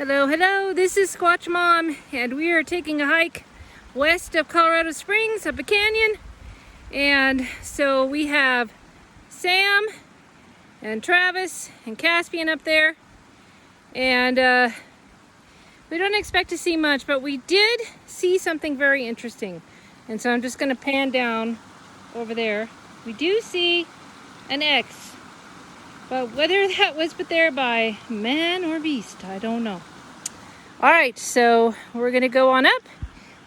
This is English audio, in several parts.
Hello, hello, this is Squatch Mom, and we are taking a hike west of Colorado Springs up a canyon. And so we have Sam and Travis and Caspian up there. And we don't expect to see much, but we did see something very interesting. And so I'm just going to pan down over there. We do see an X. But whether that was put there by man or beast, I don't know. All right, so we're gonna go on up,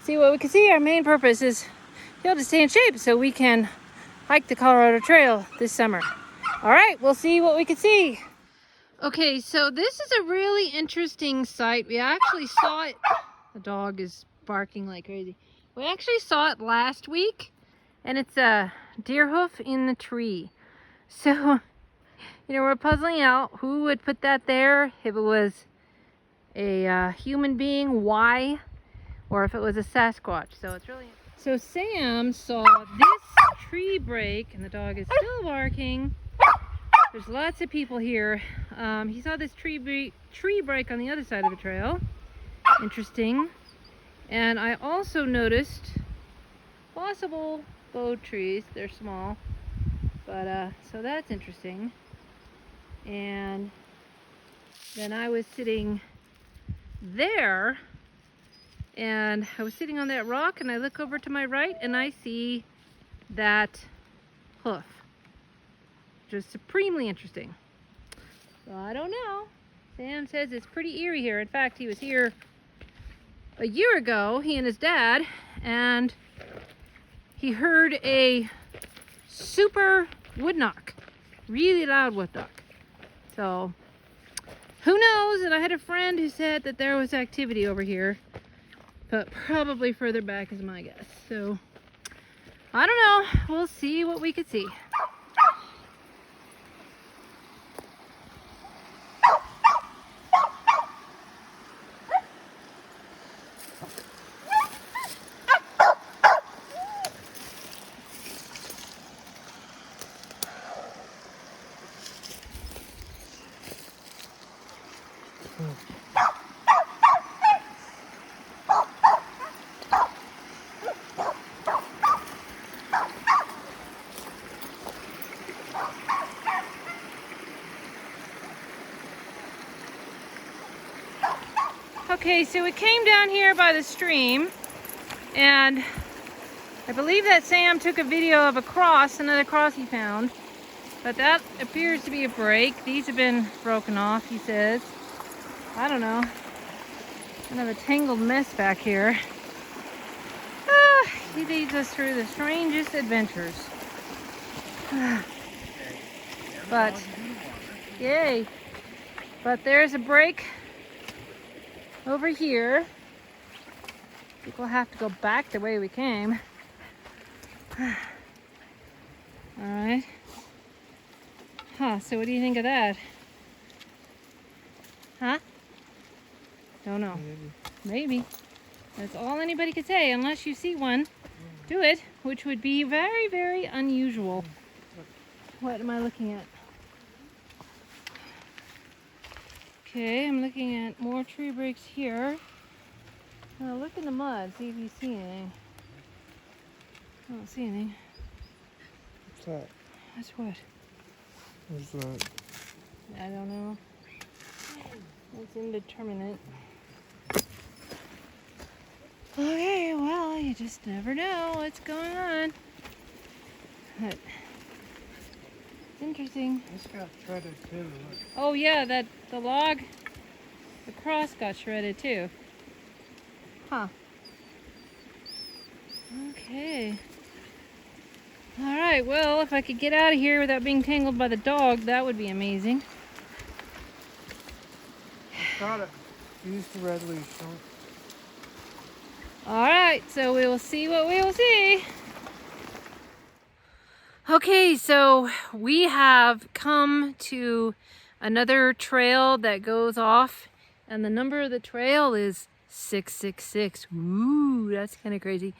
see what we can see. Our main purpose is to be able to stay in shape so we can hike the Colorado Trail this summer. All right, we'll see what we can see. Okay, so this is a really interesting sight. We actually saw it. The dog is barking like crazy. We actually saw it last week, and it's a deer hoof in the tree. So, you know, we're puzzling out who would put that there, if it was a human being, why, or if it was a Sasquatch. So it's really... So Sam saw this tree break, and the dog is still barking. There's lots of people here. He saw this tree break on the other side of the trail. Interesting. And I also noticed possible bow trees. They're small, but so that's interesting. And then I was sitting there, and I was sitting on that rock, and I look over to my right and I see that hoof. Just supremely interesting. So I don't know. Sam says it's pretty eerie here. In fact, he was here a year ago, he and his dad, and he heard a super wood knock, really loud wood knock. So, who knows? And I had a friend who said that there was activity over here, but probably further back is my guess. So, I don't know. We'll see what we could see. Okay, so we came down here by the stream, and I believe that Sam took a video of a cross, another cross he found, but that appears to be a break. These have been broken off, he says. I don't know. Kind of a tangled mess back here. He leads us through the strangest adventures. But, yay. But there's a break over here. I think we'll have to go back the way we came. Alright. Huh, so what do you think of that? Huh? Don't know. Maybe. That's all anybody could say, unless you see one do it, which would be very, very unusual. What am I looking at? Okay, I'm looking at more tree breaks here. Now look in the mud, see if you see anything. I don't see anything. What's that? That's what? What's that? I don't know. It's indeterminate. Okay, well, you just never know what's going on. But it's interesting. This got shredded too. Look. Oh yeah, the log, the cross got shredded too. Huh. Okay. Alright, well, if I could get out of here without being tangled by the dog, that would be amazing. Got it. Use the red leash. Alright, so we will see what we will see. Okay, so we have come to another trail that goes off, and the number of the trail is 666. Ooh, that's kind of crazy.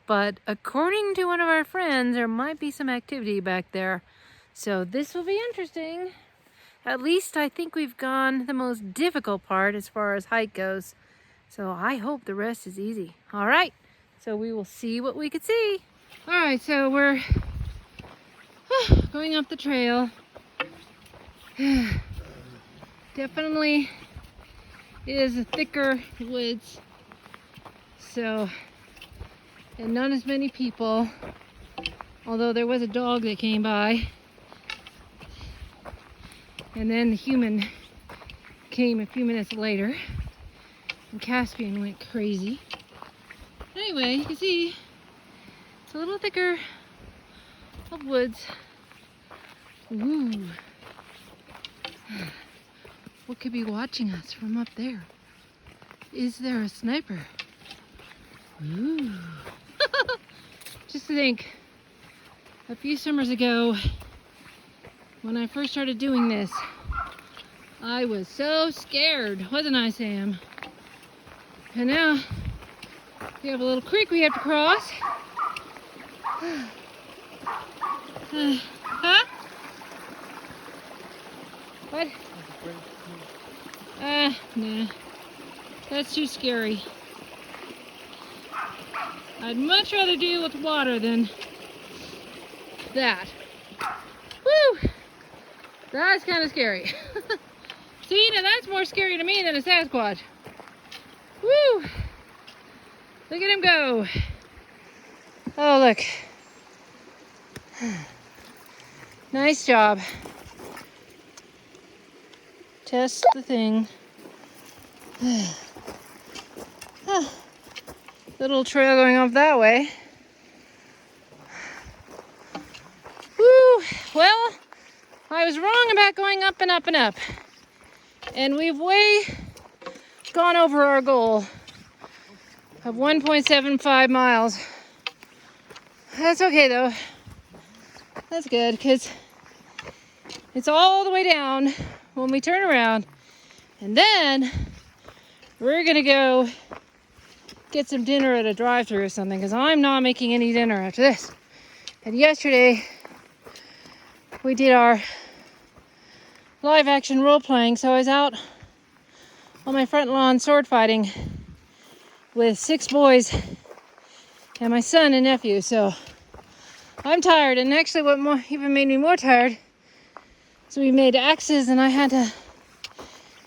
But according to one of our friends, there might be some activity back there. So this will be interesting. at least I think we've gone the most difficult part as far as hike goes. So I hope the rest is easy. All right, so we will see what we could see. All right, so we're going up the trail. Definitely is a thicker woods. So, and not as many people, although there was a dog that came by. And then the human came a few minutes later, and Caspian went crazy. Anyway, you can see it's a little thicker of woods. Ooh. What could be watching us from up there? Is there a sniper? Ooh. Just to think, a few summers ago, when I first started doing this, I was so scared, wasn't I, Sam? And now we have a little creek we have to cross. Huh? What? Nah. That's too scary. I'd much rather deal with water than that. Woo! That's kind of scary. See, now that's more scary to me than a Sasquatch. Woo! Look at him go. Oh, look. Nice job. Test the thing. Little trail going off that way. Woo! Well, I was wrong about going up and up and up. And we've way gone over our goal of 1.75 miles. That's okay though. That's good because it's all the way down when we turn around. And then we're gonna go get some dinner at a drive-thru or something because I'm not making any dinner after this. And yesterday we did our live action role playing, so I was out on my front lawn sword fighting with 6 boys and my son and nephew, so I'm tired. And actually what even made me more tired is we made axes and I had to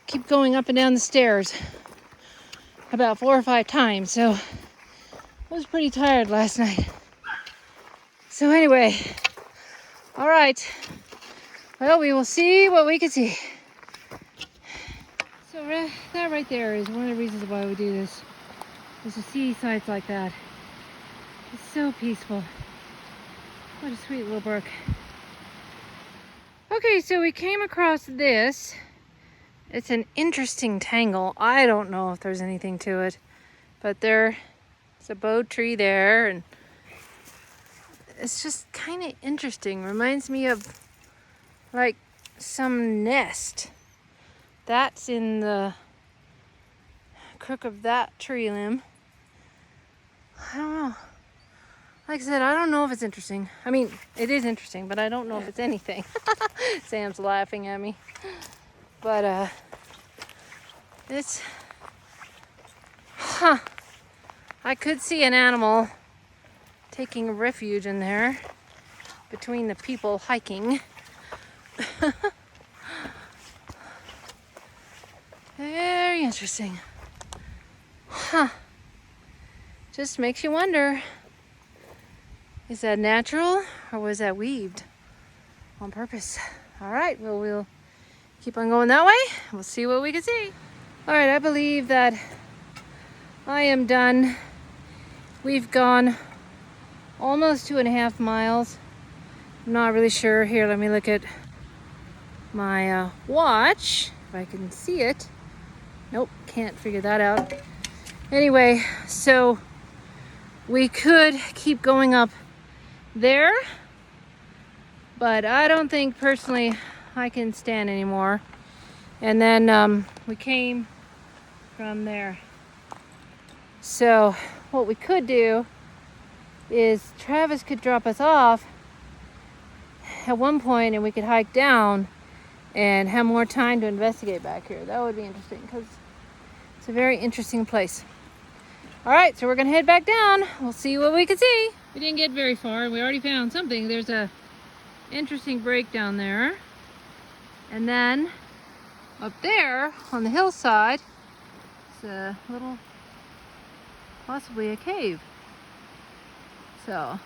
keep going up and down the stairs about 4 or 5 times, so I was pretty tired last night. So anyway, all right, well, we will see what we can see. So that right there is one of the reasons why we do this, is to see sights like that. It's so peaceful. What a sweet little brook. Okay, so we came across this. It's an interesting tangle. I don't know if there's anything to it, but there's a bow tree there, and it's just kind of interesting. Reminds me of like some nest. That's in the crook of that tree limb. I don't know. Like I said, I don't know if it's interesting. I mean, it is interesting, but I don't know if it's anything. Sam's laughing at me. But, it's, I could see an animal taking refuge in there between the people hiking. Very interesting. Just makes you wonder, is that natural or was that weaved on purpose? All right, well, we'll keep on going that way. We'll see what we can see. All right, I believe that I am done. We've gone almost 2.5 miles. I'm not really sure. Here, let me look at my watch, if I can see it. Nope, can't figure that out. Anyway, so we could keep going up there, but I don't think personally I can stand anymore. And then we came from there. So what we could do is Travis could drop us off at one point and we could hike down and have more time to investigate back here. That would be interesting because it's a very interesting place. All right, so we're gonna head back down. We'll see what we can see. We didn't get very far. We already found something. There's a interesting break down there. And then up there on the hillside, it's a little, possibly a cave. So,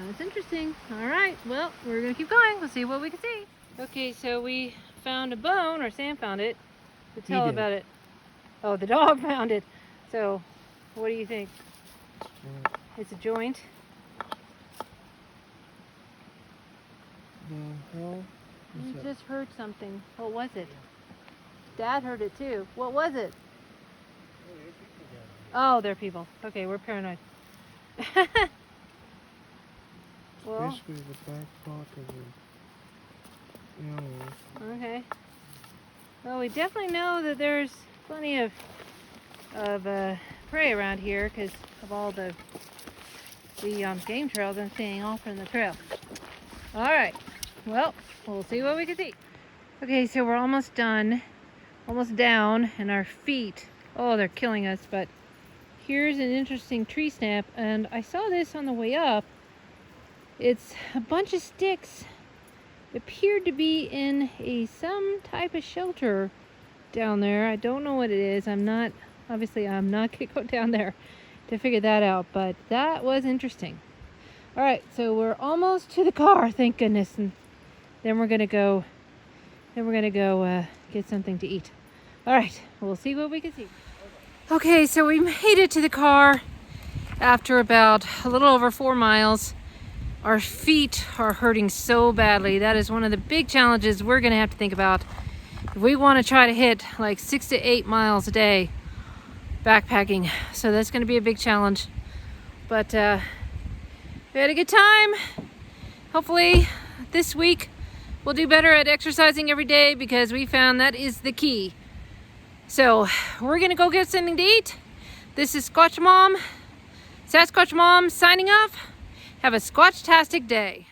it's interesting. All right, well, we're gonna keep going. We'll see what we can see. Okay, so we found a bone, or Sam found it, to tell about it. Oh, the dog found it. So, what do you think? It's a joint. The hell? You just heard something. What was it? Dad heard it too. What was it? Oh, they're people. Okay, we're paranoid. Well, Basically the back pocket of the animal. Okay. Well, we definitely know that there's plenty of prey around here because of all the game trails I'm seeing all from the trail. All right. Well, we'll see what we can see. Okay, so we're almost done, almost down, and our feet, oh, they're killing us, but here's an interesting tree snap, and I saw this on the way up. It's a bunch of sticks. It appeared to be in some type of shelter down there. I don't know what it is. Obviously I'm not gonna go down there to figure that out, but that was interesting. All right, so we're almost to the car, thank goodness, and then we're gonna go get something to eat. All right, we'll see what we can see. Okay, so we made it to the car after about a little over 4 miles. Our feet are hurting so badly. That is one of the big challenges we're gonna have to think about if we want to try to hit like 6 to 8 miles a day backpacking. So that's gonna be a big challenge. But we had a good time. Hopefully this week we'll do better at exercising every day because we found that is the key. So we're gonna go get something to eat. This is Sasquatch Mom signing off. Have a Squatch-tastic day.